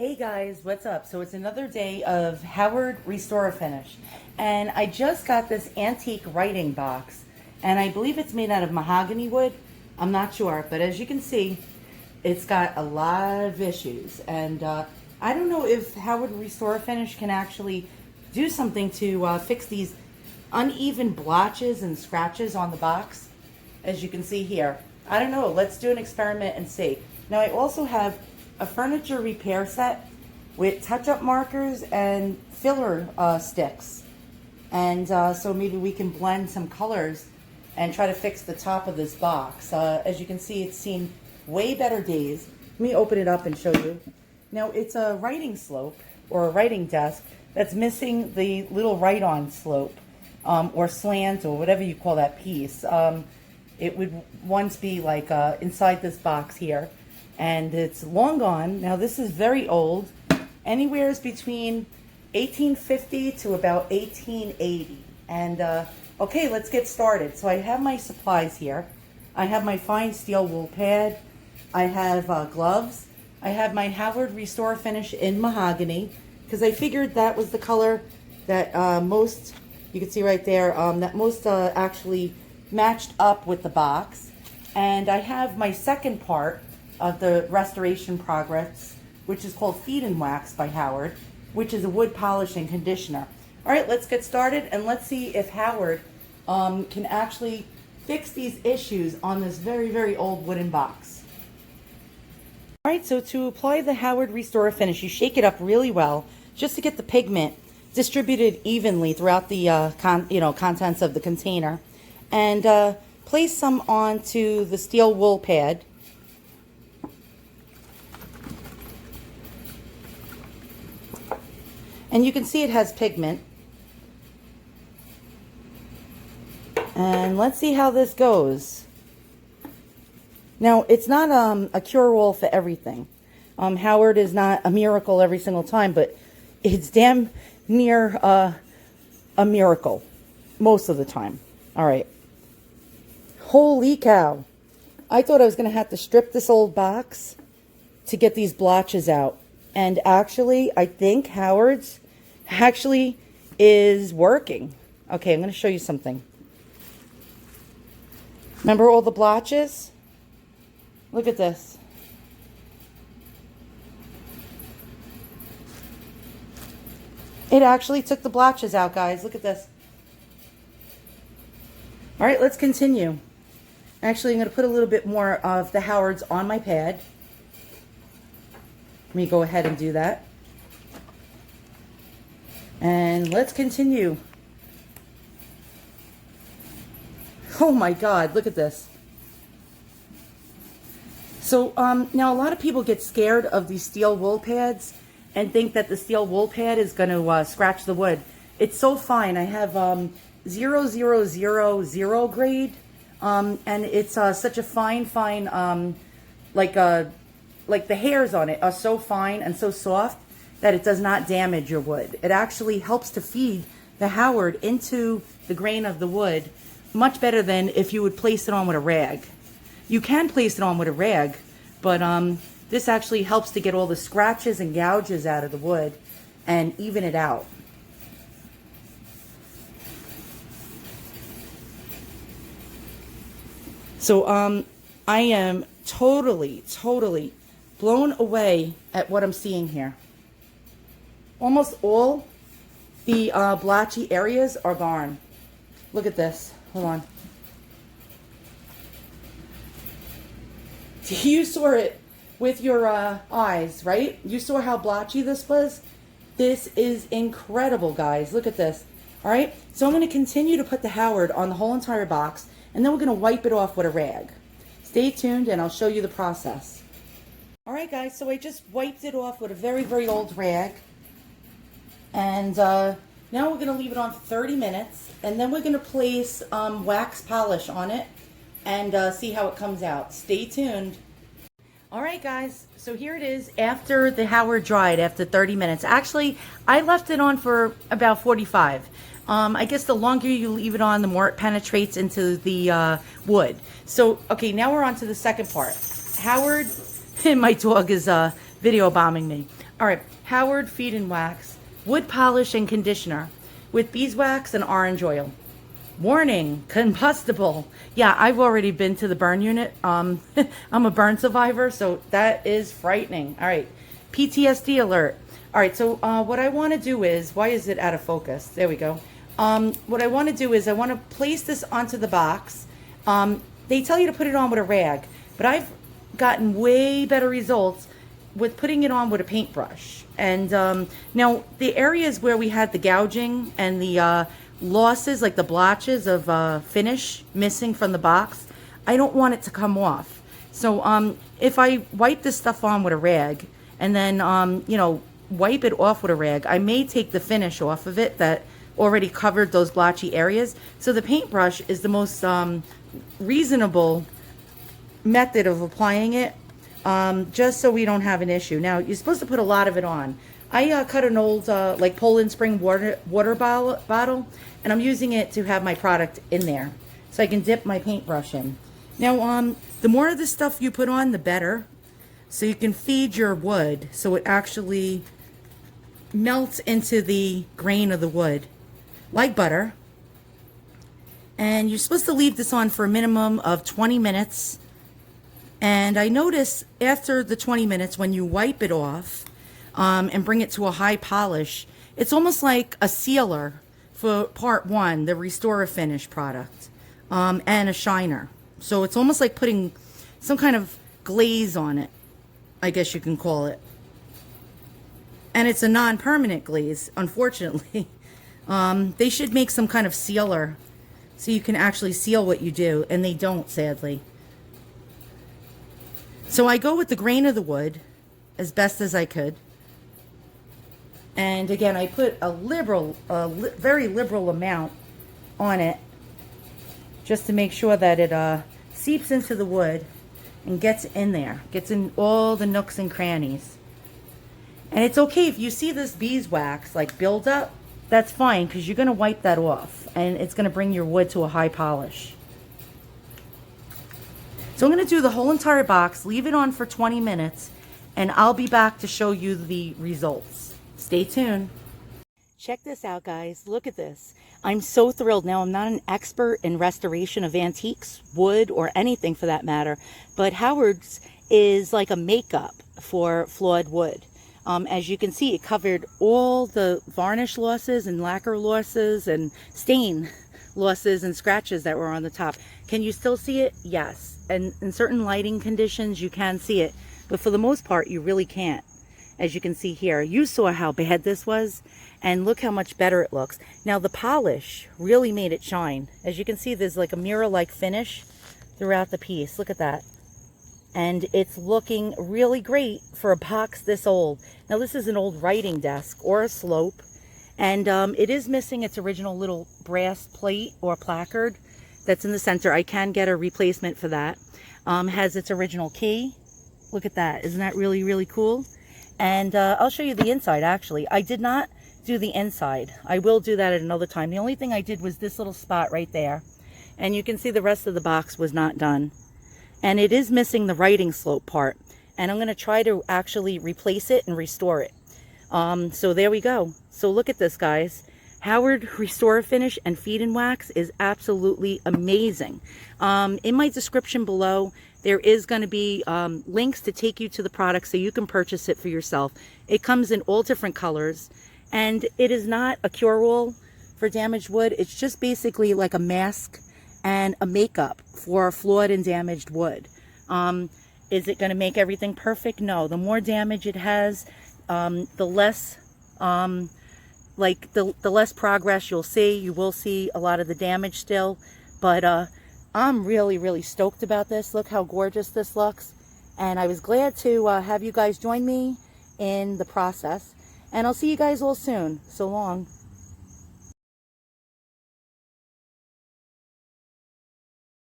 Hey guys, what's up? So it's another day of Howard Restor-A-Finish, and I just got this antique writing box, and I believe it's made out of mahogany wood. I'm not sure, but as you can see, it's got a lot of issues, and I don't know if Howard Restor-A-Finish can actually do something to fix these uneven blotches and scratches on the box, as you can see here. I don't know. Let's do an experiment and see. Now I also have a furniture repair set with touch-up markers and filler sticks, and so maybe we can blend some colors and try to fix the top of this box. As you can see, it's seen way better days. Let me open it up and show you. Now it's a writing slope or a writing desk that's missing the little write-on slope or slant or whatever you call that piece. It would once be like inside this box here, and it's long gone. Now this is very old, anywhere between 1850 to about 1880. And okay, let's get started. So I have my supplies here. I have my fine steel wool pad. I have gloves. I have my Howard Restor-A-Finish in mahogany, because I figured that was the color that most, you can see right there, that most actually matched up with the box. And I have my second part of the restoration progress, which is called Feed and Wax by Howard, which is a wood polish and conditioner. All right, let's get started and let's see if Howard can actually fix these issues on this very, very old wooden box. All right, so to apply the Howard Restor-A-Finish, you shake it up really well just to get the pigment distributed evenly throughout the contents of the container, and place some onto the steel wool pad. And you can see it has pigment. And let's see how this goes. Now, it's not a cure-all for everything. Howard is not a miracle every single time, but it's damn near a miracle most of the time. All right. Holy cow. I thought I was going to have to strip this old box to get these blotches out. And actually, I think Howard's actually is working. Okay, I'm going to show you something. Remember all the blotches? Look at this. It actually took the blotches out, guys. Look at this. All right, let's continue. Actually, I'm going to put a little bit more of the Howards on my pad. Let me go ahead and do that. And let's continue. Oh my God, look at this. So now a lot of people get scared of these steel wool pads and think that the steel wool pad is going to scratch the wood. It's so fine. I have 0000 grade, and it's such a fine, like the hairs on it are so fine and so soft that it does not damage your wood. It actually helps to feed the Howard into the grain of the wood much better than if you would place it on with a rag. You can place it on with a rag, but this actually helps to get all the scratches and gouges out of the wood and even it out. So I am totally blown away at what I'm seeing here. Almost all the blotchy areas are gone. Look at this. Hold on. You saw it with your eyes, right? You saw how blotchy this was? This is incredible, guys. Look at this. All right? So I'm going to continue to put the Howard on the whole entire box, and then we're going to wipe it off with a rag. Stay tuned, and I'll show you the process. All right, guys, so I just wiped it off with a very, very old rag. And now we're going to leave it on for 30 minutes, and then we're going to place wax polish on it and see how it comes out. Stay tuned. All right, guys, so here it is after the Howard dried after 30 minutes. Actually, I left it on for about 45. I guess the longer you leave it on, the more it penetrates into the wood. So, okay, now we're on to the second part. Howard, and my dog is video bombing me. All right, Howard Feed and Wax, wood polish and conditioner with beeswax and orange oil. Warning, combustible. Yeah, I've already been to the burn unit. I'm a burn survivor, so that is frightening. All right, PTSD alert. All right, so what I want to do is, why is it out of focus? There we go. What I want to do is I want to place this onto the box. They tell you to put it on with a rag, but I've gotten way better results with putting it on with a paintbrush. And now the areas where we had the gouging and the losses, like the blotches of finish missing from the box, I don't want it to come off. So if I wipe this stuff on with a rag and then you know, wipe it off with a rag, I may take the finish off of it that already covered those blotchy areas. So the paintbrush is the most reasonable method of applying it, just so we don't have an issue. Now, you're supposed to put a lot of it on. I cut an old like Poland Spring water bottle, and I'm using it to have my product in there so I can dip my paintbrush in. Now, the more of this stuff you put on, the better, so you can feed your wood so it actually melts into the grain of the wood like butter. And you're supposed to leave this on for a minimum of 20 minutes. And I notice after the 20 minutes, when you wipe it off and bring it to a high polish, it's almost like a sealer for part one, the Restor-A-Finish product, and a shiner. So it's almost like putting some kind of glaze on it, I guess you can call it. And it's a non-permanent glaze, unfortunately. They should make some kind of sealer so you can actually seal what you do, and they don't, sadly. So I go with the grain of the wood as best as I could. And again, I put a very liberal amount on it just to make sure that it seeps into the wood and gets in there, gets in all the nooks and crannies. And it's okay if you see this beeswax like build up, that's fine, because you're going to wipe that off and it's going to bring your wood to a high polish. So I'm going to do the whole entire box, leave it on for 20 minutes, and I'll be back to show you the results. Stay tuned. Check this out, guys. Look at this. I'm so thrilled. Now, I'm not an expert in restoration of antiques, wood, or anything for that matter, but Howard's is like a makeup for flawed wood. As you can see, it covered all the varnish losses and lacquer losses and stain losses and scratches that were on the top. Can you still see it? Yes. And in certain lighting conditions, you can see it. But for the most part, you really can't. As you can see here, you saw how bad this was. And look how much better it looks. Now, the polish really made it shine. As you can see, there's like a mirror-like finish throughout the piece. Look at that. And it's looking really great for a box this old. Now, this is an old writing desk or a slope. And it is missing its original little brass plate or placard that's in the center. I can get a replacement for that. Has its original key. Look at that. Isn't that really, really cool? And I'll show you the inside, actually. I did not do the inside. I will do that at another time. The only thing I did was this little spot right there. And you can see the rest of the box was not done. And it is missing the writing slope part. And I'm going to try to actually replace it and restore it. So there we go. So look at this, guys. Howard Restor-A-Finish and Feed and Wax is absolutely amazing. In my description below, there is going to be links to take you to the product so you can purchase it for yourself. It comes in all different colors. And it is not a cure-all for damaged wood. It's just basically like a mask and a makeup for flawed and damaged wood. Is it going to make everything perfect? No. The more damage it has, the less the less progress you'll see. You will see a lot of the damage still, but I'm really, really stoked about this. Look how gorgeous this looks, and I was glad to have you guys join me in the process, and I'll see you guys all soon. So long.